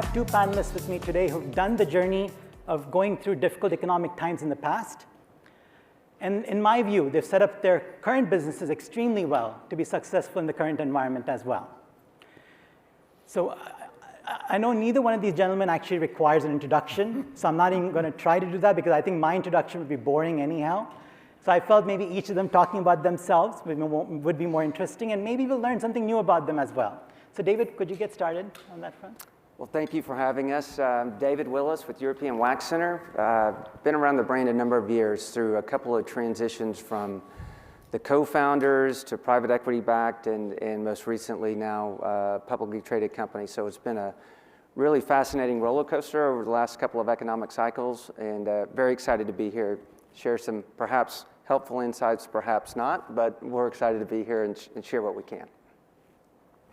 have two panelists with me today who've done the journey of going through difficult economic times in the past. And in my view, they've set up their current businesses extremely well to be successful in the current environment as well. So I know neither one of these gentlemen actually requires an introduction, so I'm not even going to try to do that because I think my introduction would be boring anyhow. So I felt maybe each of them talking about themselves would be more interesting, and maybe we'll learn something new about them as well. So David, could you get started on that front? Well, thank you for having us. David Willis with European Wax Center. Been around the brand a number of years through a couple of transitions from the co-founders to private equity backed and most recently now publicly traded company. So it's been a really fascinating roller coaster over the last couple of economic cycles, and very excited to be here, share some perhaps helpful insights, perhaps not, but we're excited to be here and share what we can.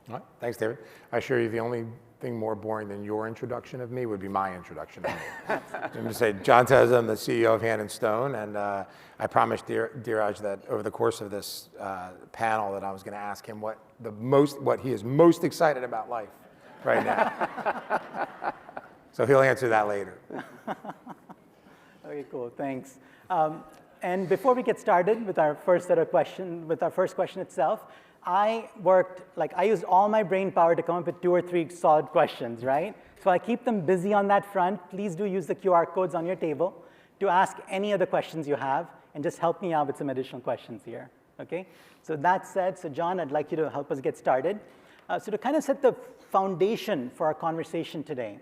All right, thanks, David. I assure you the only thing more boring than your introduction of me would be my introduction of me. I'm going to say, John Tez, I'm the CEO of Hand & Stone, and I promised Dheeraj that over the course of this panel that I was going to ask him what he is most excited about life right now. So he'll answer that later. Okay, cool, thanks. And before we get started with our first set of questions, with our first question itself, I used all my brain power to come up with 2 or 3 solid questions, right? So I keep them busy on that front. Please do use the QR codes on your table to ask any other questions you have, and just help me out with some additional questions here, okay? So that said, so John, I'd like you to help us get started. So to kind of set the foundation for our conversation today,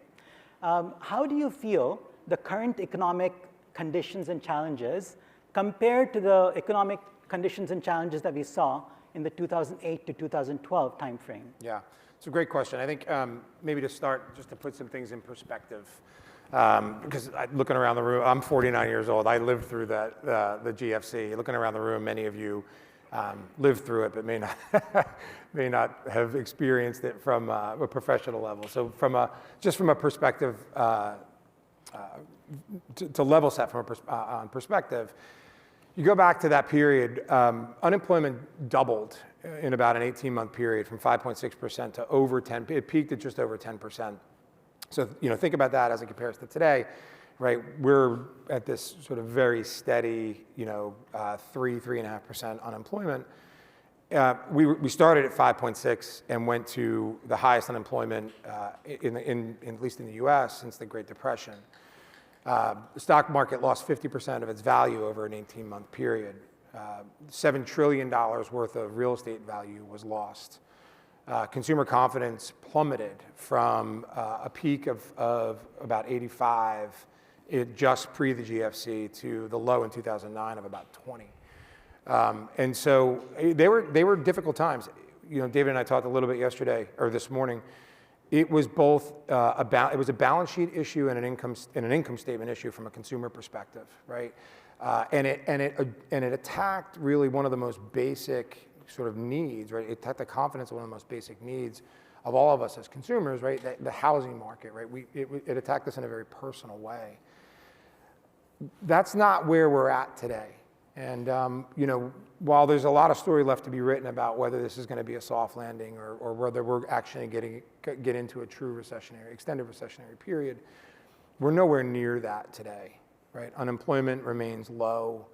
how do you feel the current economic conditions and challenges compared to the economic conditions and challenges that we saw in the 2008 to 2012 timeframe? Yeah, it's a great question. I think maybe to start, just to put some things in perspective, because looking around the room, I'm 49 years old. I lived through that, the GFC. Looking around the room, many of you lived through it, but may not have experienced it from a professional level. So just from a perspective, to level set from on perspective, you go back to that period, unemployment doubled in about an 18-month period from 5.6% to over 10%. It peaked at just over 10%. So think about that as it compares to today, right? We're at this sort of very steady, 3.5% unemployment. We started at 5.6 and went to the highest unemployment at least in the U.S. since the Great Depression. The stock market lost 50% of its value over an 18-month period. $7 trillion worth of real estate value was lost. Consumer confidence plummeted from a peak of about 85 just pre the GFC to the low in 2009 of about 20. And so they were difficult times. David and I talked a little bit yesterday or this morning. It was both it was a balance sheet issue and an income statement issue from a consumer perspective, right? And it attacked really one of the most basic sort of needs, right? It attacked the confidence of one of the most basic needs of all of us as consumers, right? The housing market, right? It attacked us in a very personal way. That's not where we're at today. And while there's a lot of story left to be written about whether this is going to be a soft landing or whether we're actually get into a true extended recessionary period, we're nowhere near that today, right? Unemployment remains low,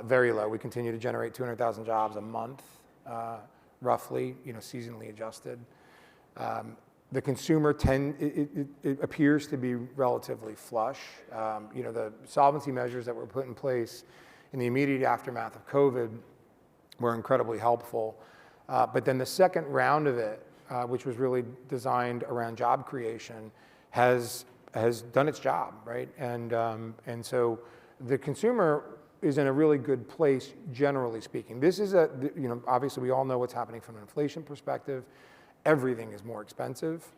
very low. We continue to generate 200,000 jobs a month, roughly, seasonally adjusted. The consumer it appears to be relatively flush. The solvency measures that were put in place in the immediate aftermath of COVID were incredibly helpful. But then the second round of it, which was really designed around job creation, has done its job, right? And so the consumer is in a really good place, generally speaking. This is obviously we all know what's happening from an inflation perspective. Everything is more expensive.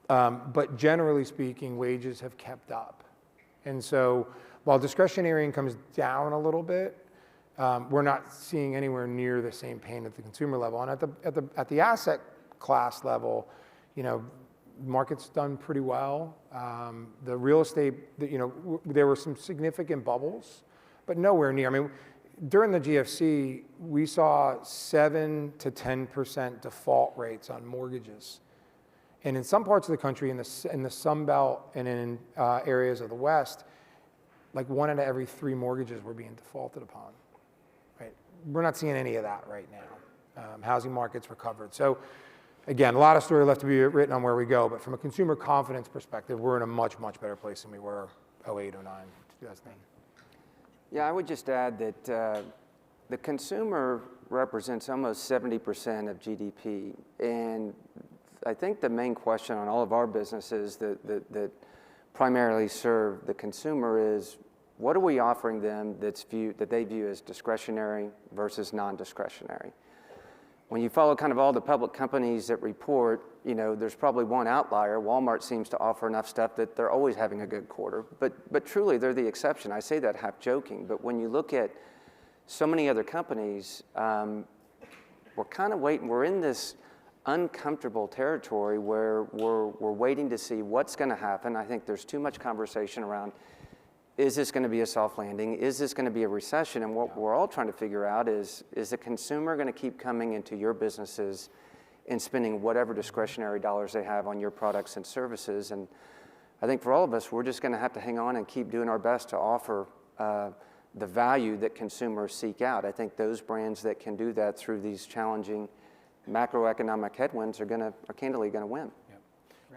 But generally speaking, wages have kept up. And so while discretionary income is down a little bit, we're not seeing anywhere near the same pain at the consumer level. And at the asset class level, market's done pretty well. The real estate, there were some significant bubbles, but nowhere near. I mean, during the GFC, we saw 7 to 10% default rates on mortgages. And in some parts of the country, in the Sun Belt and in areas of the West, like 1 out of every 3 mortgages were being defaulted upon. Right? We're not seeing any of that right now. Housing market's recovered. So again, a lot of story left to be written on where we go, but from a consumer confidence perspective, we're in a much, much better place than we were 08, 09, 2009. Yeah, I would just add that the consumer represents almost 70% of GDP. And I think the main question on all of our businesses that primarily serve the consumer is, what are we offering them that they view as discretionary versus non-discretionary? When you follow kind of all the public companies that report, there's probably one outlier. Walmart seems to offer enough stuff that they're always having a good quarter. But truly, they're the exception. I say that half joking. But when you look at so many other companies, we're kind of waiting. We're in this uncomfortable territory where we're waiting to see what's going to happen. I think there's too much conversation around, is this going to be a soft landing? Is this going to be a recession? And what we're all trying to figure out is the consumer going to keep coming into your businesses and spending whatever discretionary dollars they have on your products and services? And I think for all of us, we're just going to have to hang on and keep doing our best to offer the value that consumers seek out. I think those brands that can do that through these challenging macroeconomic headwinds are candidly going to win.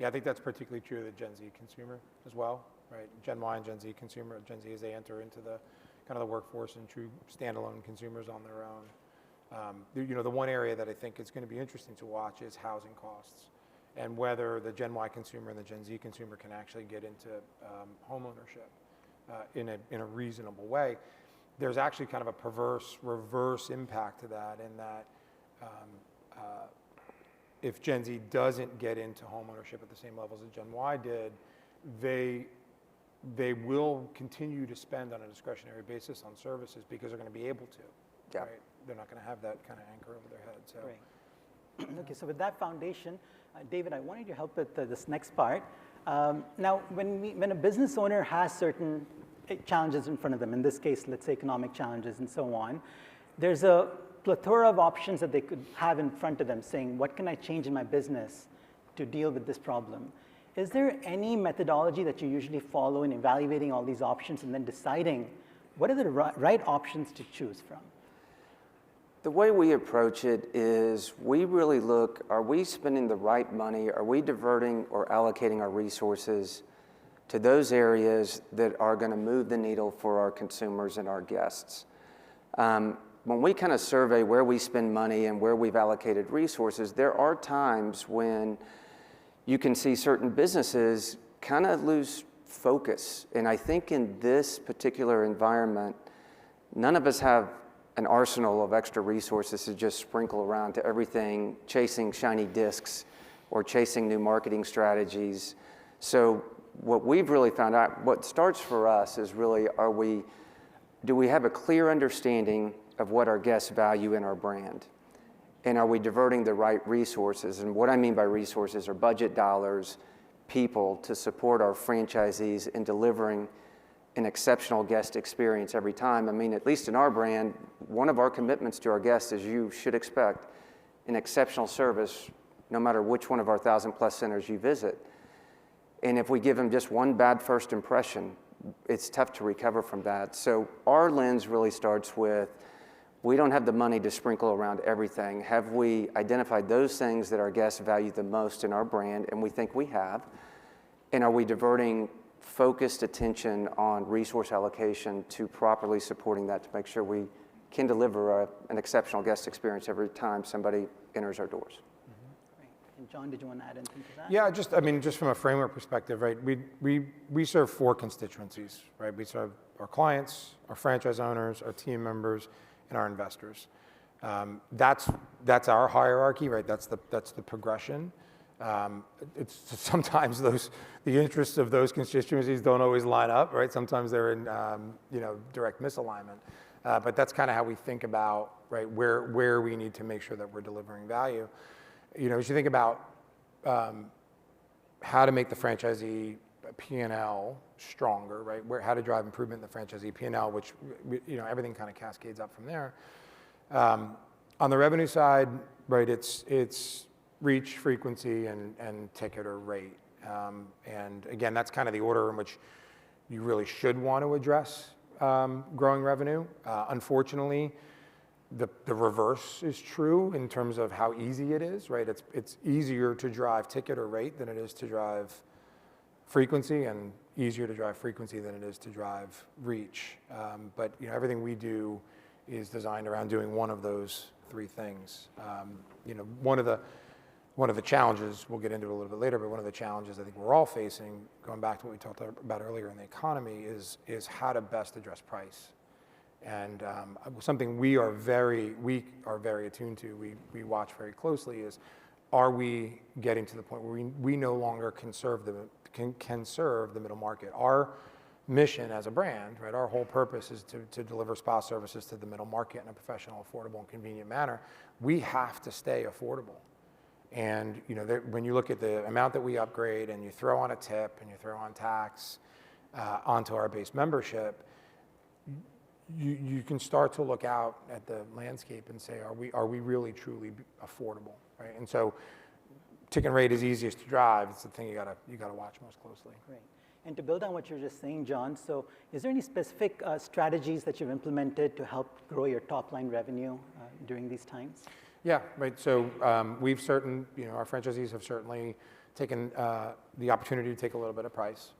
Yeah, I think that's particularly true of the Gen Z consumer as well, right? Gen Y and Gen Z consumer, Gen Z as they enter into the kind of the workforce and true standalone consumers on their own. The one area that I think is going to be interesting to watch is housing costs and whether the Gen Y consumer and the Gen Z consumer can actually get into home ownership in a reasonable way. There's actually kind of a perverse reverse impact to that in that if Gen Z doesn't get into home ownership at the same levels that Gen Y did, they will continue to spend on a discretionary basis on services because they're going to be able to. Yeah. Right? They're not going to have that kind of anchor over their head. So. Great. Okay, so with that foundation, David, I wanted to help with this next part. Now, when a business owner has certain challenges in front of them, in this case, let's say economic challenges and so on, there's a plethora of options that they could have in front of them saying, what can I change in my business to deal with this problem? Is there any methodology that you usually follow in evaluating all these options and then deciding what are the right options to choose from? The way we approach it is we really look, are we spending the right money? Are we diverting or allocating our resources to those areas that are going to move the needle for our consumers and our guests? When we kind of survey where we spend money and where we've allocated resources, there are times when you can see certain businesses kind of lose focus. And I think in this particular environment, none of us have an arsenal of extra resources to just sprinkle around to everything, chasing shiny discs or chasing new marketing strategies. So what we've really found out, what starts for us is really, do we have a clear understanding of what our guests value in our brand? And are we diverting the right resources? And what I mean by resources are budget dollars, people to support our franchisees in delivering an exceptional guest experience every time. I mean, at least in our brand, one of our commitments to our guests is you should expect an exceptional service no matter which one of our 1,000+ centers you visit. And if we give them just one bad first impression, it's tough to recover from that. So our lens really starts with, we don't have the money to sprinkle around everything. Have we identified those things that our guests value the most in our brand? And we think we have. And are we diverting focused attention on resource allocation to properly supporting that to make sure we can deliver an exceptional guest experience every time somebody enters our doors? Great. And John, did you want to add anything to that? Yeah, just from a framework perspective, right? We serve 4 constituencies, right? We serve our clients, our franchise owners, our team members, and our investors. That's our hierarchy, right? That's the progression. It's sometimes the interests of those constituencies don't always line up, right? Sometimes they're in direct misalignment. But that's kind of how we think about, right, where we need to make sure that we're delivering value. As you think about how to make the franchisee P&L stronger, right? How to drive improvement in the franchisee P&L, which everything kind of cascades up from there. On the revenue side, right, it's reach, frequency, and ticket or rate. And again, that's kind of the order in which you really should want to address growing revenue. Unfortunately, the reverse is true in terms of how easy it is, right? It's easier to drive ticket or rate than it is to drive frequency, and easier to drive frequency than it is to drive reach. But everything we do is designed around doing one of those three things. One of the challenges, we'll get into it a little bit later, but one of the challenges I think we're all facing, going back to what we talked about earlier in the economy, is how to best address price. And something we are very attuned to, we watch very closely, is are we getting to the point where we no longer can serve the middle market? Our mission as a brand, right, our whole purpose is to deliver spa services to the middle market in a professional, affordable, and convenient manner. We have to stay affordable. And when you look at the amount that we upgrade, and you throw on a tip, and you throw on tax onto our base membership, you can start to look out at the landscape and say, are we really truly affordable, right? And so, ticket rate is easiest to drive. It's the thing you gotta watch most closely. Great. And to build on what you're just saying, John, so is there any specific strategies that you've implemented to help grow your top line revenue during these times? Yeah, right. So our franchisees have certainly taken the opportunity to take a little bit of price,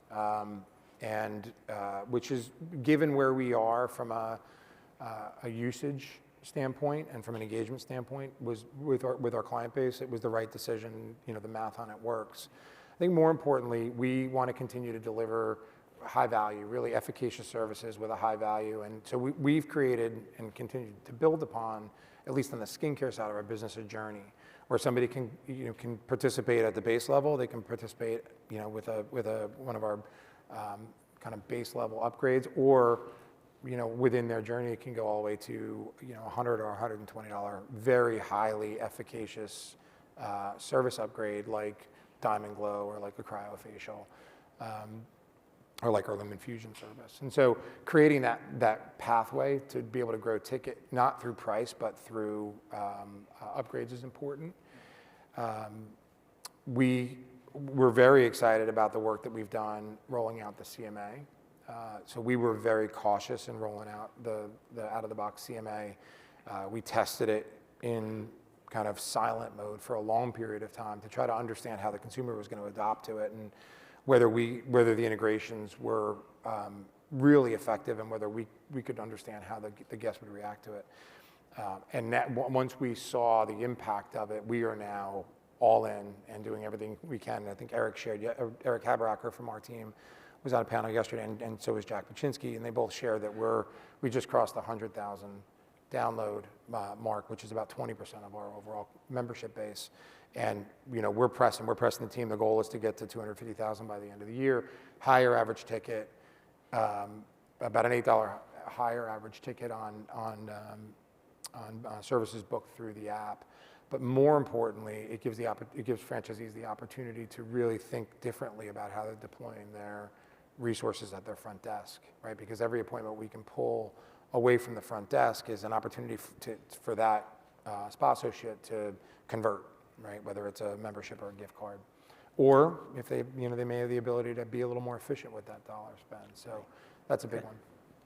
and which is, given where we are from a usage standpoint and from an engagement standpoint, was with our client base, it was the right decision. The math on it works. I think more importantly, we want to continue to deliver high value, really efficacious services with a high value, and so we've created and continued to build upon, at least on the skincare side of our business, a journey where somebody can participate at the base level. They can participate with one of our kind of base level upgrades, or within their journey it can go all the way to $100 or $120 very highly efficacious service upgrade, like Diamond Glow or like a cryofacial, or like our Lumen Fusion service. And so creating that pathway to be able to grow ticket, not through price, but through upgrades, is important. We're very excited about the work that we've done rolling out the CMA. So we were very cautious in rolling out the out-of-the-box CMA. We tested it in kind of silent mode for a long period of time to try to understand how the consumer was going to adopt to it, and whether the integrations were really effective, and whether we could understand how the guests would react to it. And once we saw the impact of it, we are now all in and doing everything we can. I think Eric Haberacker from our team was on a panel yesterday, and so was Jack Paczynski, and they both shared that we just crossed the 100,000 download mark, which is about 20% of our overall membership base. And we're pressing the team. The goal is to get to 250,000 by the end of the year. Higher average ticket, about an $8 higher average ticket on services booked through the app. But more importantly, it gives franchisees the opportunity to really think differently about how they're deploying their resources at their front desk, right? Because every appointment we can pull away from the front desk is an opportunity for that spa associate to convert, right? Whether it's a membership or a gift card, or if they may have the ability to be a little more efficient with that dollar spend. So that's a big one.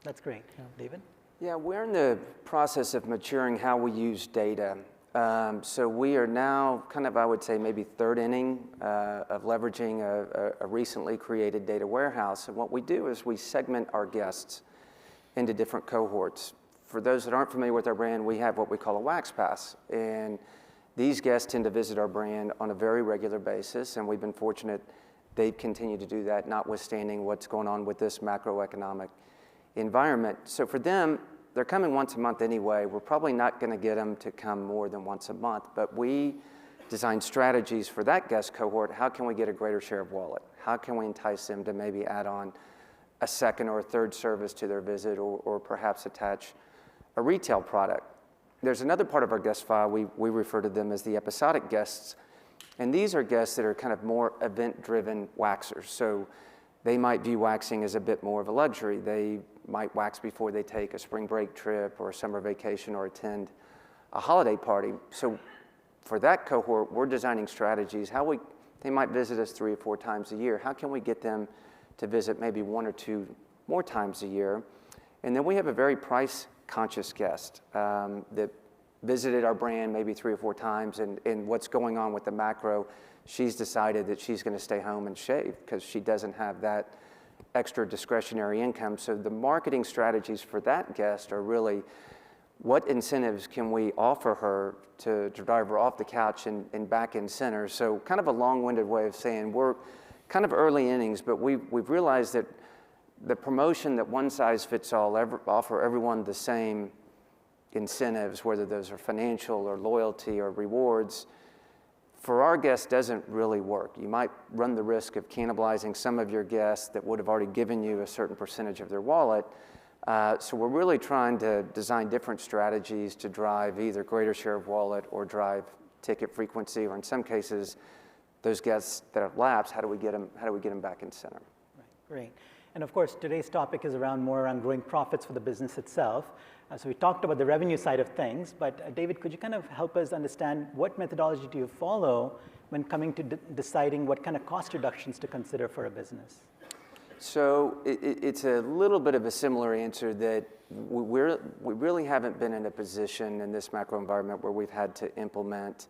That's great. Yeah. David? Yeah, we're in the process of maturing how we use data. So we are now kind of, I would say, maybe third inning of leveraging a recently created data warehouse. And what we do is we segment our guests into different cohorts. For those that aren't familiar with our brand, we have what we call a Wax Pass. And these guests tend to visit our brand on a very regular basis, and we've been fortunate they've continued to do that, notwithstanding what's going on with this macroeconomic environment. So for them, they're coming once a month anyway. We're probably not going to get them to come more than once a month, but we design strategies for that guest cohort. How can we get a greater share of wallet? How can we entice them to maybe add on a second or a third service to their visit, or perhaps attach a retail product? There's another part of our guest file, we refer to them as the episodic guests, and these are guests that are kind of more event-driven waxers. So they might view waxing as a bit more of a luxury. They might wax before they take a spring break trip or a summer vacation or attend a holiday party. So for that cohort, we're designing strategies, they might visit us 3 or 4 times a year. How can we get them to visit maybe 1 or 2 more times a year? And then we have a very price-conscious guest that visited our brand maybe 3 or 4 times, and what's going on with the macro, she's decided that she's going to stay home and shave because she doesn't have that extra discretionary income. So the marketing strategies for that guest are really, what incentives can we offer her to drive her off the couch and back in center? So kind of a long-winded way of saying we're kind of early innings, but we've realized that the promotion that one size fits all offer everyone the same incentives, whether those are financial or loyalty or rewards, for our guests doesn't really work. You might run the risk of cannibalizing some of your guests that would have already given you a certain percentage of their wallet. So we're really trying to design different strategies to drive either greater share of wallet or drive ticket frequency, or in some cases, those guests that have lapsed, how do we get them back in center? Right, great. And of course, today's topic is more around growing profits for the business itself. So we talked about the revenue side of things, but David, could you kind of help us understand what methodology do you follow when coming to deciding what kind of cost reductions to consider for a business? So it's a little bit of a similar answer that we really haven't been in a position in this macro environment where we've had to implement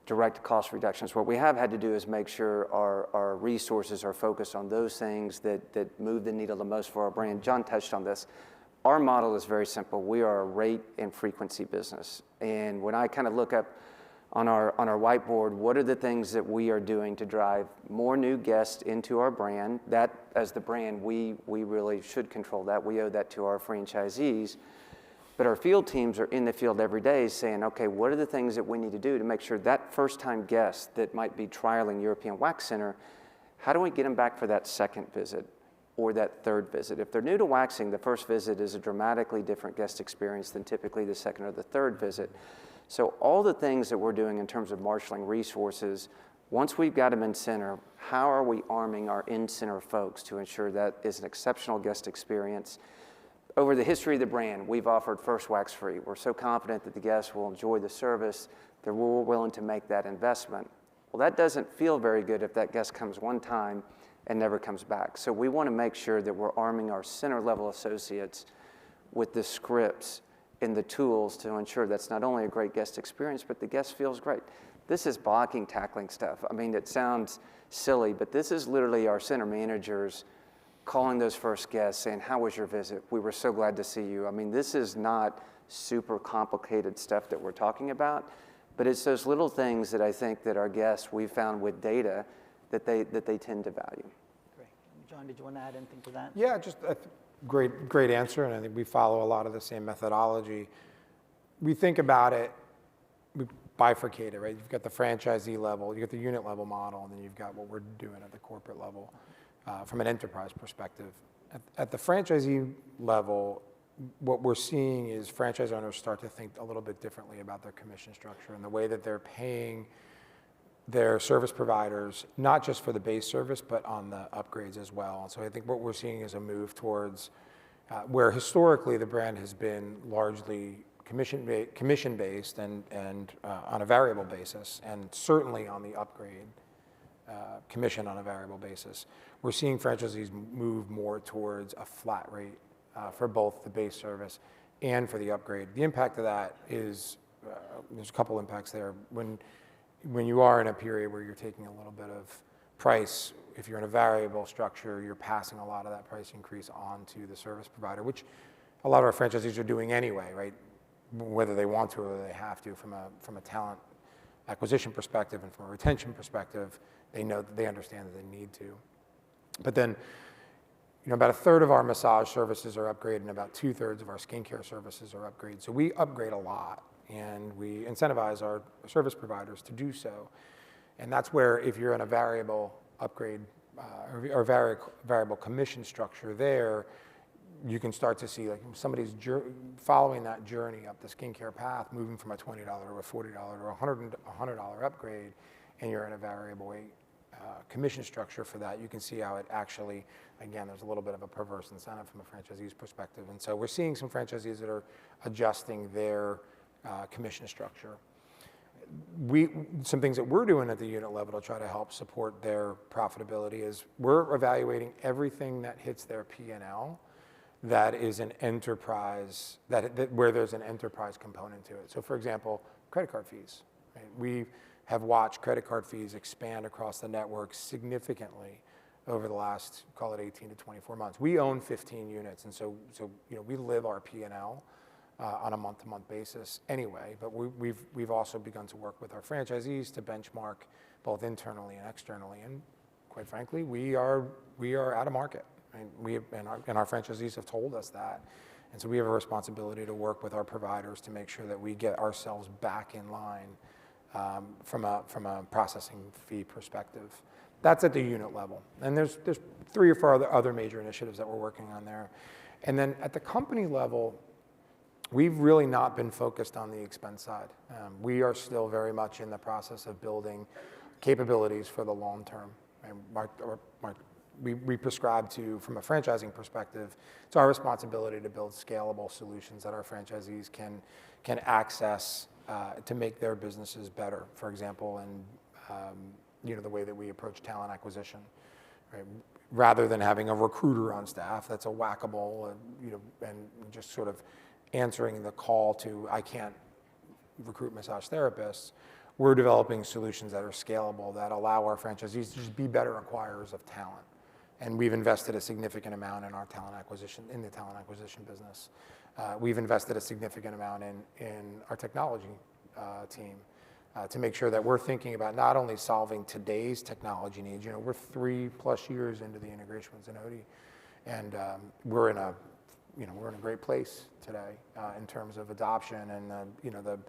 direct cost reductions. What we have had to do is make sure our resources are focused on those things that move the needle the most for our brand. John touched on this. Our model is very simple. We are a rate and frequency business. And when I kind of look up on our whiteboard, what are the things that we are doing to drive more new guests into our brand? That, as the brand, we really should control that. We owe that to our franchisees. But our field teams are in the field every day saying, okay, what are the things that we need to do to make sure that first-time guest that might be trialing European Wax Center, how do we get them back for that second visit or that third visit? If they're new to waxing, the first visit is a dramatically different guest experience than typically the second or the third visit. So all the things that we're doing in terms of marshaling resources, once we've got them in center, how are we arming our in-center folks to ensure that is an exceptional guest experience? Over the history of the brand, we've offered first wax free. We're so confident that the guests will enjoy the service that we're willing to make that investment. Well, that doesn't feel very good if that guest comes one time and never comes back. So we want to make sure that we're arming our center level associates with the scripts and the tools to ensure that's not only a great guest experience, but the guest feels great. This is blocking, tackling stuff. I mean, it sounds silly, but this is literally our center managers calling those first guests saying, how was your visit? We were so glad to see you. I mean, this is not super complicated stuff that we're talking about, but it's those little things that I think that our guests, we've found with data, that they tend to value. Great. John, did you want to add anything to that? Yeah, just a great answer, and I think we follow a lot of the same methodology. We think about it, we bifurcate it, right? You've got the franchisee level, you've got the unit level model, and then you've got what we're doing at the corporate level from an enterprise perspective. At the franchisee level, what we're seeing is franchise owners start to think a little bit differently about their commission structure and the way that they're paying their service providers, not just for the base service, but on the upgrades as well. And so I think what we're seeing is a move towards where historically the brand has been largely commission-based and on a variable basis, and certainly on the upgrade commission on a variable basis. We're seeing franchisees move more towards a flat rate for both the base service and for the upgrade. The impact of that is, there's a couple impacts there. When you are in a period where you're taking a little bit of price, if you're in a variable structure, you're passing a lot of that price increase on to the service provider, which a lot of our franchisees are doing anyway, right? Whether they want to or whether they have to, from a talent acquisition perspective and from a retention perspective, they know that they understand that they need to. But then, about a third of our massage services are upgraded and about 2/3 of our skincare services are upgraded. So we upgrade a lot, and we incentivize our service providers to do so. And that's where, if you're in a variable upgrade or variable commission structure there, you can start to see like somebody's following that journey up the skincare path, moving from a $20 to a $40 or a $100 upgrade, and you're in a variable rate commission structure for that. You can see how it actually, again, there's a little bit of a perverse incentive from a franchisee's perspective. And so we're seeing some franchisees that are adjusting their commission structure. some things that we're doing at the unit level to try to help support their profitability is we're evaluating everything that hits their P&L that is an enterprise, where there's an enterprise component to it. So for example, credit card fees. Right? We have watched credit card fees expand across the network significantly over the last, call it 18 to 24 months. We own 15 units, and so we live our P&L on a month-to-month basis anyway, but we've also begun to work with our franchisees to benchmark both internally and externally, and quite frankly, we are out of market. And our franchisees have told us that. And so we have a responsibility to work with our providers to make sure that we get ourselves back in line from a processing fee perspective. That's at the unit level. And there's 3 or 4 other major initiatives that we're working on there. And then at the company level, we've really not been focused on the expense side. We are still very much in the process of building capabilities for the long term. And we prescribe to, from a franchising perspective, it's our responsibility to build scalable solutions that our franchisees can access to make their businesses better. For example, and the way that we approach talent acquisition, right? Rather than having a recruiter on staff that's a whack-a-mole, and just sort of answering the call to, I can't recruit massage therapists, we're developing solutions that are scalable that allow our franchisees to just be better acquirers of talent. And we've invested a significant amount in our talent acquisition, in the talent acquisition business. We've invested a significant amount in our technology team to make sure that we're thinking about not only solving today's technology needs. We're 3+ years into the integration with Zenoti, and we're in a great place today in terms of adoption and the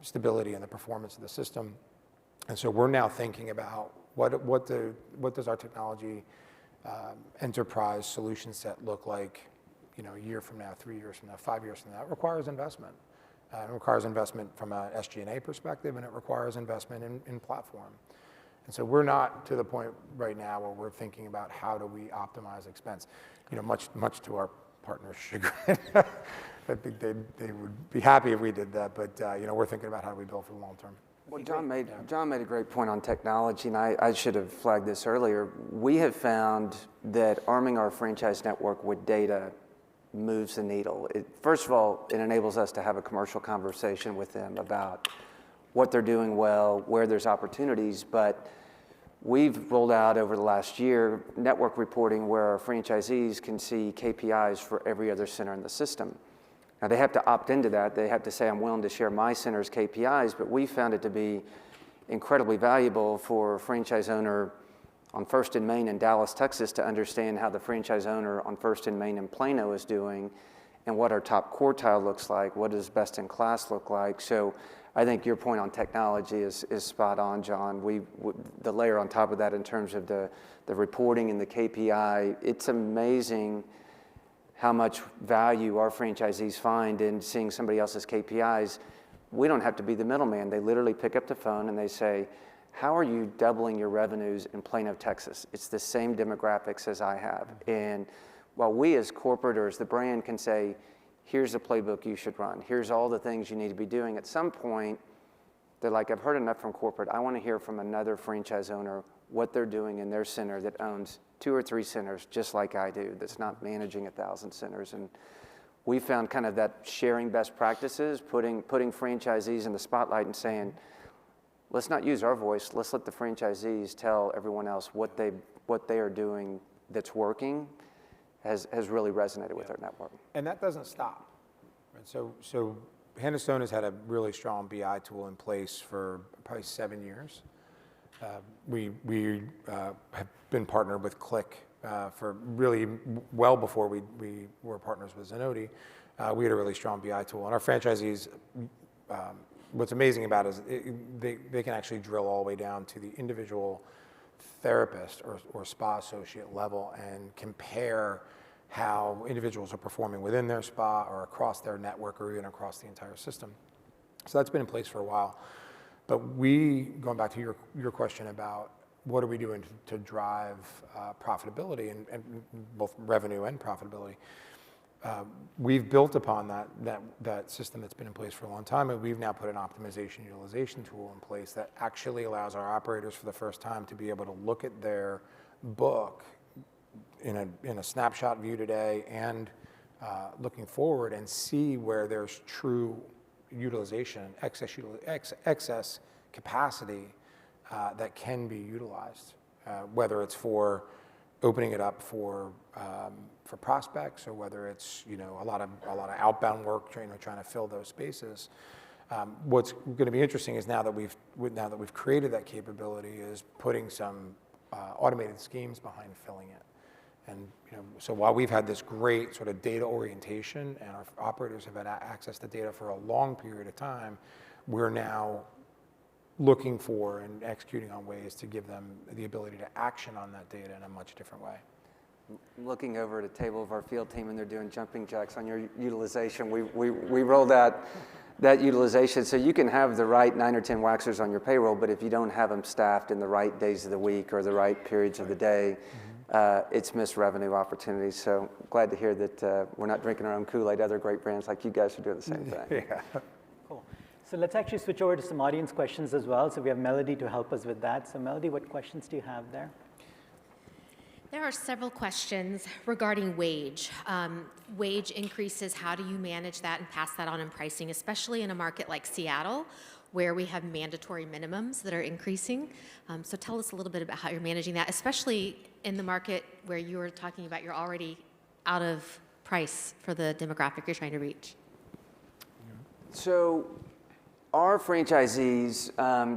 stability and the performance of the system. And so we're now thinking about what does our technology enterprise solution set look like, a year from now, 3 years from now, 5 years from now. It requires investment. It requires investment from an SG&A perspective, and it requires investment in platform. And so we're not to the point right now where we're thinking about how do we optimize expense. Much to our partners' chagrin. I think they would be happy if we did that, but we're thinking about how do we build for the long term. Well, John made a great point on technology, and I should have flagged this earlier. We have found that arming our franchise network with data moves the needle. First of all, it enables us to have a commercial conversation with them about what they're doing well, where there's opportunities, but we've rolled out over the last year network reporting where our franchisees can see KPIs for every other center in the system. Now, they have to opt into that. They have to say, I'm willing to share my center's KPIs, but we found it to be incredibly valuable for a franchise owner on First and Main in Dallas, Texas, to understand how the franchise owner on First and Main in Plano is doing and what our top quartile looks like, what does best in class look like. So I think your point on technology is spot on, John. The layer on top of that in terms of the reporting and the KPI, it's amazing how much value our franchisees find in seeing somebody else's KPIs. We don't have to be the middleman. They literally pick up the phone and they say, how are you doubling your revenues in Plano, Texas? It's the same demographics as I have. And while we as corporate or as the brand can say, here's the playbook you should run, here's all the things you need to be doing, at some point, they're like, I've heard enough from corporate. I want to hear from another franchise owner what they're doing in their center that owns 2 or 3 centers just like I do, that's not managing 1,000 centers. And we found kind of that sharing best practices, putting franchisees in the spotlight and saying, let's not use our voice, let's let the franchisees tell everyone else what they are doing that's working, has really resonated with our network. And that doesn't stop. Right? So Hannah Stone has had a really strong BI tool in place for probably 7 years. We have been partnered with Click for really well before we were partners with Zenoti. We had a really strong BI tool, and our franchisees, what's amazing about it is they can actually drill all the way down to the individual therapist or spa associate level and compare how individuals are performing within their spa or across their network or even across the entire system. So that's been in place for a while. But going back to your question about what are we doing to drive profitability and both revenue and profitability, we've built upon that system that's been in place for a long time, and we've now put an optimization utilization tool in place that actually allows our operators for the first time to be able to look at their book in a snapshot view today and looking forward and see where there's true utilization, excess capacity that can be utilized, whether it's for opening it up for prospects, or whether it's a lot of outbound work, trying to fill those spaces. What's going to be interesting is now that we've created that capability, is putting some automated schemes behind filling it. And so while we've had this great sort of data orientation, and our operators have had access to data for a long period of time, we're now looking for and executing on ways to give them the ability to action on that data in a much different way. Looking over at a table of our field team, and they're doing jumping jacks on your utilization. We rolled out that utilization, so you can have the right 9 or 10 waxers on your payroll, but if you don't have them staffed in the right days of the week or the right periods of the day, it's missed revenue opportunities. So glad to hear that we're not drinking our own Kool-Aid. Other great brands like you guys are doing the same thing. Yeah. Cool. So let's actually switch over to some audience questions as well. So we have Melody to help us with that. So Melody, what questions do you have there? There are several questions regarding wage. Wage increases, how do you manage that and pass that on in pricing, especially in a market like Seattle, where we have mandatory minimums that are increasing? So tell us a little bit about how you're managing that, especially in the market where you were talking about you're already out of price for the demographic you're trying to reach. So our franchisees,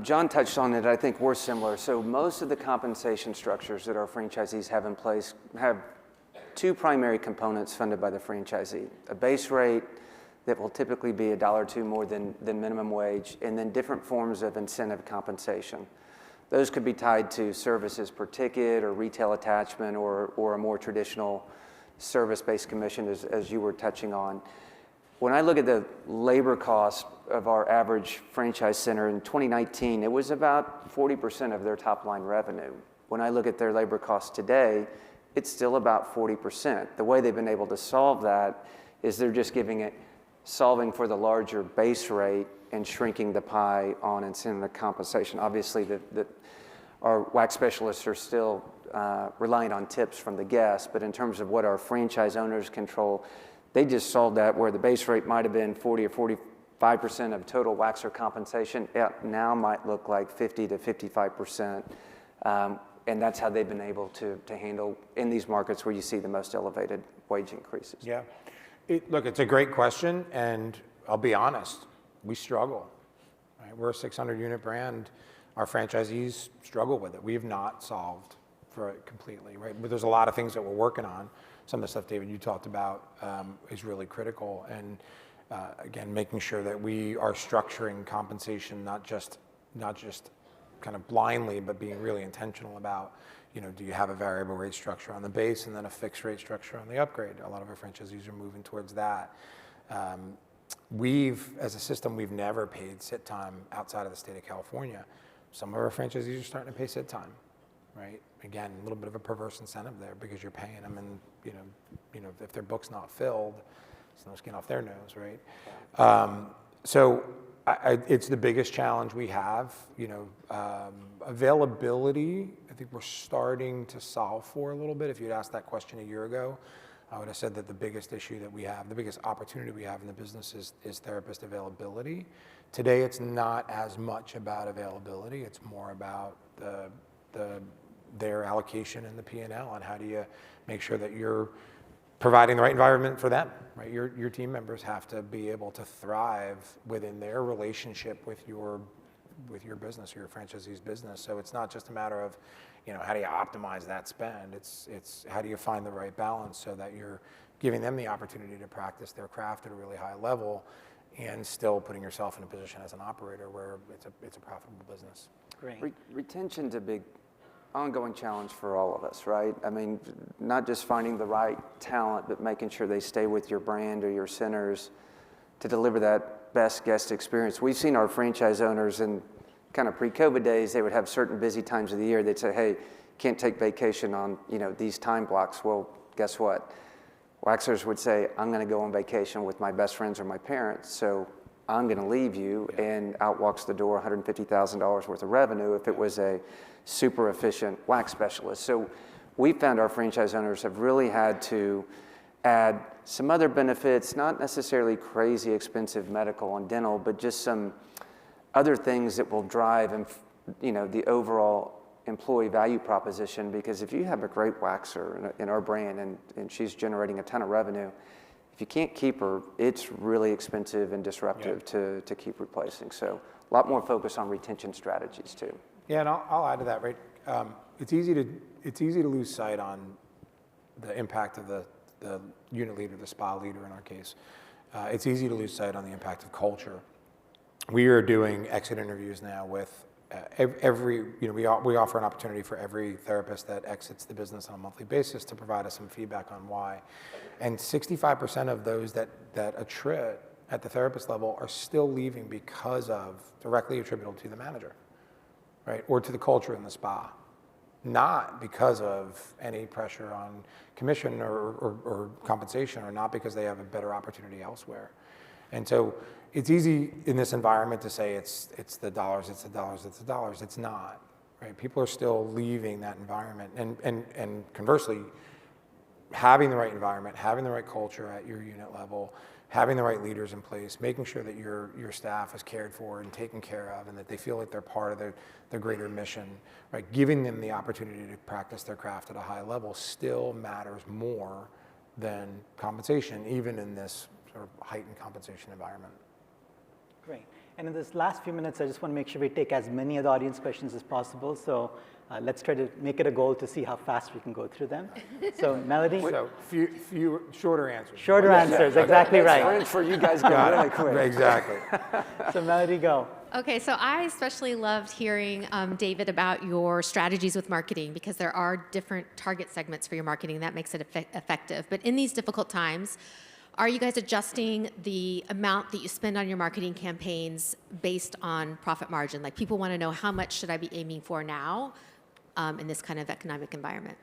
John touched on it, I think we're similar. So most of the compensation structures that our franchisees have in place have two primary components funded by the franchisee: a base rate that will typically be $1 or $2 more than minimum wage, and then different forms of incentive compensation. Those could be tied to services per ticket or retail attachment, or a more traditional service-based commission, as you were touching on. When I look at the labor cost of our average franchise center in 2019, it was about 40% of their top line revenue. When I look at their labor costs today, it's still about 40%. The way they've been able to solve that is they're just solving for the larger base rate and shrinking the pie on incentive compensation. Obviously, our wax specialists are still relying on tips from the guests, but in terms of what our franchise owners control, they just solved that where the base rate might have been 40 or 45% of total waxer compensation. It now might look like 50 to 55%. And that's how they've been able to handle in these markets where you see the most elevated wage increases. Yeah. Look, it's a great question, and I'll be honest, we struggle. Right? We're a 600-unit brand. Our franchisees struggle with it. We have not solved for it completely, right? But there's a lot of things that we're working on. Some of the stuff, David, you talked about is really critical. And again, making sure that we are structuring compensation not just kind of blindly, but being really intentional about, do you have a variable rate structure on the base and then a fixed rate structure on the upgrade? A lot of our franchisees are moving towards that. As a system, we've never paid sit time outside of the state of California. Some of our franchisees are starting to pay sit time, right? Again, a little bit of a perverse incentive there because you're paying them, and if their book's not filled, it's no skin off their nose, right? So it's the biggest challenge we have. Availability, I think we're starting to solve for a little bit. If you'd asked that question a year ago, I would have said that the biggest issue that we have, the biggest opportunity we have in the business is therapist availability. Today, it's not as much about availability. It's more about their allocation in the P&L, and how do you make sure that you're providing the right environment for them, right? Your team members have to be able to thrive within their relationship with your business or your franchisee's business. So it's not just a matter of, how do you optimize that spend? It's how do you find the right balance so that you're giving them the opportunity to practice their craft at a really high level, and still putting yourself in a position as an operator where it's a profitable business. Great. Retention's a big ongoing challenge for all of us, right? I mean, not just finding the right talent, but making sure they stay with your brand or your centers to deliver that best guest experience. We've seen our franchise owners in kind of pre-COVID days, they would have certain busy times of the year. They'd say, hey, can't take vacation on, these time blocks. Well, guess what? waxers would say, I'm going to go on vacation with my best friends or my parents, so I'm going to leave you, and out walks the door $150,000 worth of revenue if it was a super efficient wax specialist. So we found our franchise owners have really had to add some other benefits, not necessarily crazy expensive medical and dental, but just some other things that will drive the overall employee value proposition. Because if you have a great waxer in our brand and she's generating a ton of revenue, if you can't keep her, it's really expensive and disruptive to keep replacing. So a lot more focus on retention strategies too. Yeah, and I'll add to that, right? It's easy to lose sight on the impact of the unit leader, the spa leader in our case. It's easy to lose sight on the impact of culture. We are doing exit interviews now with we offer an opportunity for every therapist that exits the business on a monthly basis to provide us some feedback on why. And 65% of those that attrit at the therapist level are still leaving because of directly attributable to the manager, right? Or to the culture in the spa. Not because of any pressure on commission or compensation, or not because they have a better opportunity elsewhere. And so it's easy in this environment to say it's the dollars, it's the dollars, it's the dollars. It's not, right? People are still leaving that environment. And conversely, having the right environment, having the right culture at your unit level, having the right leaders in place, making sure that your staff is cared for and taken care of, and that they feel like they're part of the greater mission, right? Giving them the opportunity to practice their craft at a high level still matters more than compensation, even in this sort of heightened compensation environment. Great. And in this last few minutes, I just want to make sure we take as many of the audience questions as possible. So let's try to make it a goal to see how fast we can go through them. So Melody? So few shorter answers. Shorter answers, exactly right. French for you guys go really quick. Exactly. So Melody, go. Okay, so I especially loved hearing, David, about your strategies with marketing, because there are different target segments for your marketing that makes it effective. But in these difficult times, are you guys adjusting the amount that you spend on your marketing campaigns based on profit margin? Like, people want to know, how much should I be aiming for now in this kind of economic environment?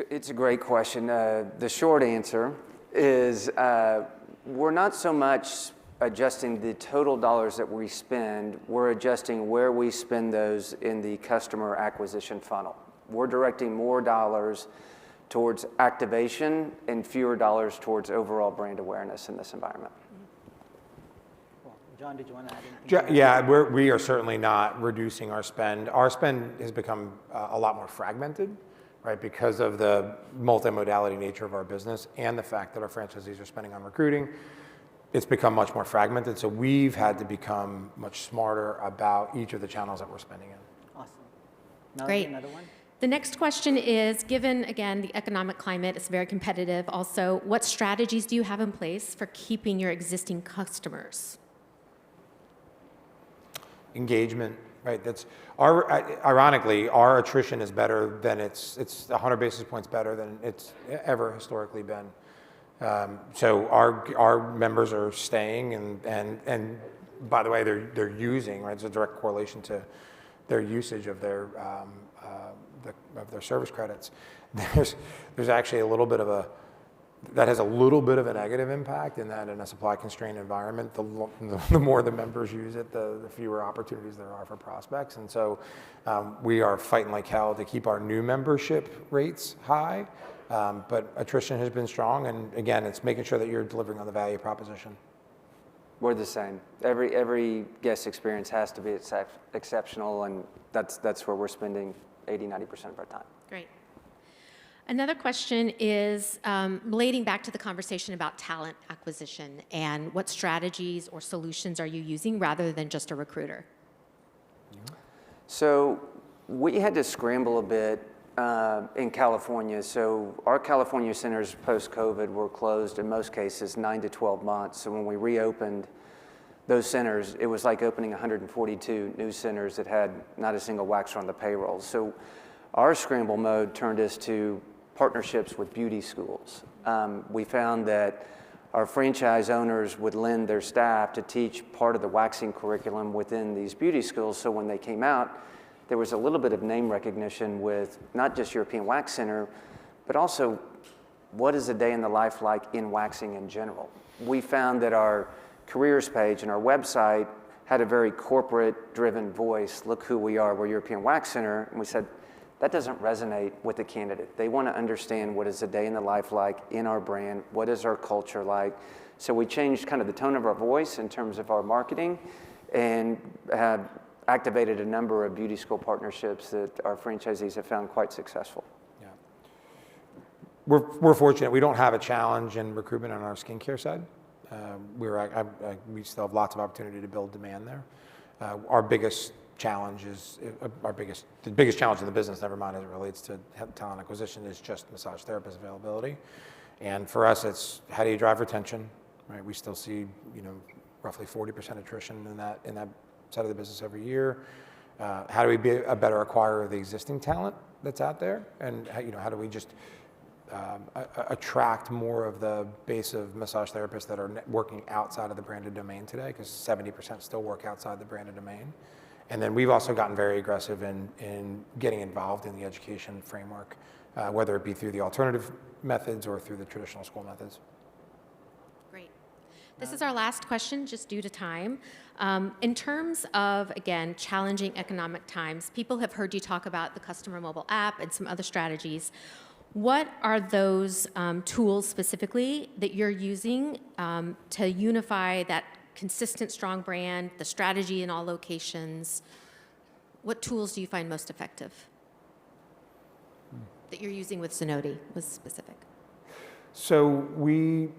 It's a great question. The short answer is we're not so much adjusting the total dollars that we spend, we're adjusting where we spend those in the customer acquisition funnel. We're directing more dollars towards activation and fewer dollars towards overall brand awareness in this environment. Cool. John, did you want to add anything? Yeah, we are certainly not reducing our spend. Our spend has become a lot more fragmented, right, because of the multimodality nature of our business and the fact that our franchisees are spending on recruiting. It's become much more fragmented, so we've had to become much smarter about each of the channels that we're spending in. Awesome. Melody, Great. another one? The next question is, given, again, the economic climate is very competitive, also, what strategies do you have in place for keeping your existing customers? Engagement, right? Ironically, our attrition is better than it's 100 basis points better than it's ever historically been. So our members are staying, and by the way, they're using, right? It's a direct correlation to their usage of their service credits. There's actually a little bit of that has a little bit of a negative impact in that in a supply constrained environment, the more the members use it, the fewer opportunities there are for prospects. And so we are fighting like hell to keep our new membership rates high, but attrition has been strong. And again, it's making sure that you're delivering on the value proposition. We're the same. Every guest experience has to be exceptional, and that's where we're spending 80-90% of our time. Great. Another question is relating back to the conversation about talent acquisition, and what strategies or solutions are you using rather than just a recruiter? So we had to scramble a bit in California. So our California centers post-COVID were closed in most cases 9 to 12 months. So when we reopened those centers, it was like opening 142 new centers that had not a single waxer on the payroll. So our scramble mode turned us to partnerships with beauty schools. We found that our franchise owners would lend their staff to teach part of the waxing curriculum within these beauty schools. So when they came out, there was a little bit of name recognition with not just European Wax Center, but also what is a day in the life like in waxing in general? We found that our careers page and our website had a very corporate-driven voice. Look who we are, we're European Wax Center. And we said, that doesn't resonate with the candidate. They want to understand what is a day in the life like in our brand, what is our culture like. So we changed kind of the tone of our voice in terms of our marketing and have activated a number of beauty school partnerships that our franchisees have found quite successful. Yeah. We're fortunate. We don't have a challenge in recruitment on our skincare side. We still have lots of opportunity to build demand there. Our biggest challenge is, the biggest challenge in the business, never mind as it relates to talent acquisition, is just massage therapist availability. And for us, it's how do you drive retention, right? We still see, roughly 40% attrition in that side of the business every year. How do we be a better acquirer of the existing talent that's out there? And how do we just attract more of the base of massage therapists that are working outside of the branded domain today, because 70% still work outside the branded domain. And then we've also gotten very aggressive in getting involved in the education framework, whether it be through the alternative methods or through the traditional school methods. Great. This is our last question, just due to time. In terms of, again, challenging economic times, people have heard you talk about the customer mobile app and some other strategies. What are those tools specifically that you're using to unify that consistent, strong brand, the strategy in all locations? What tools do you find most effective that you're using with Zenoti was specific? So we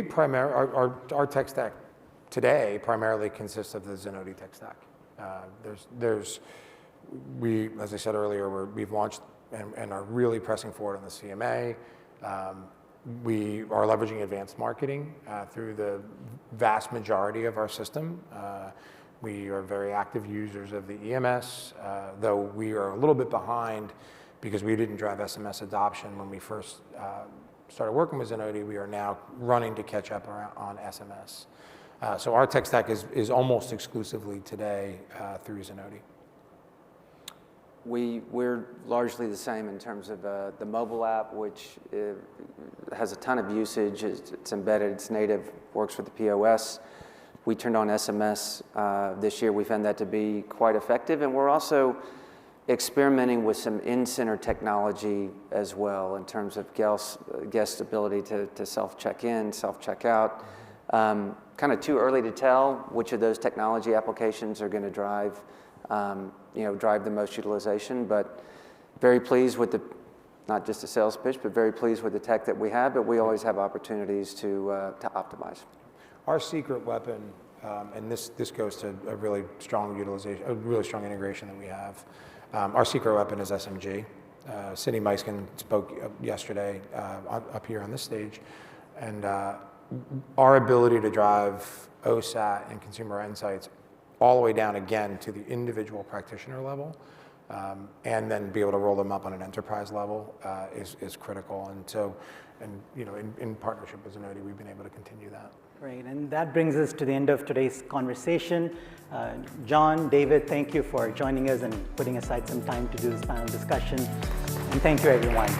primarily, our tech stack today primarily consists of the Zenoti tech stack. As I said earlier, we've launched and are really pressing forward on the CMA. We are leveraging advanced marketing through the vast majority of our system. We are very active users of the EMS, though we are a little bit behind because we didn't drive SMS adoption when we first started working with Zenoti. We are now running to catch up on SMS. So our tech stack is almost exclusively today through Zenoti. We're largely the same in terms of the mobile app, which has a ton of usage. It's embedded, it's native, works with the POS. We turned on SMS this year. We found that to be quite effective, and we're also experimenting with some in-center technology as well in terms of guest ability to self-check-in, self-check-out. Kind of too early to tell which of those technology applications are going to drive the most utilization, but very pleased with not just a sales pitch, but very pleased with the tech that we have, but we always have opportunities to optimize. Our secret weapon, and this goes to a really strong utilization, a really strong integration that we have. Our secret weapon is SMG. Cindy Meiskin spoke yesterday up here on this stage, and our ability to drive OSAT and consumer insights all the way down again to the individual practitioner level, and then be able to roll them up on an enterprise level is critical. And so, in partnership with Zenoti, we've been able to continue that. Great, and that brings us to the end of today's conversation. John, David, thank you for joining us and putting aside some time to do this panel discussion. And thank you, everyone.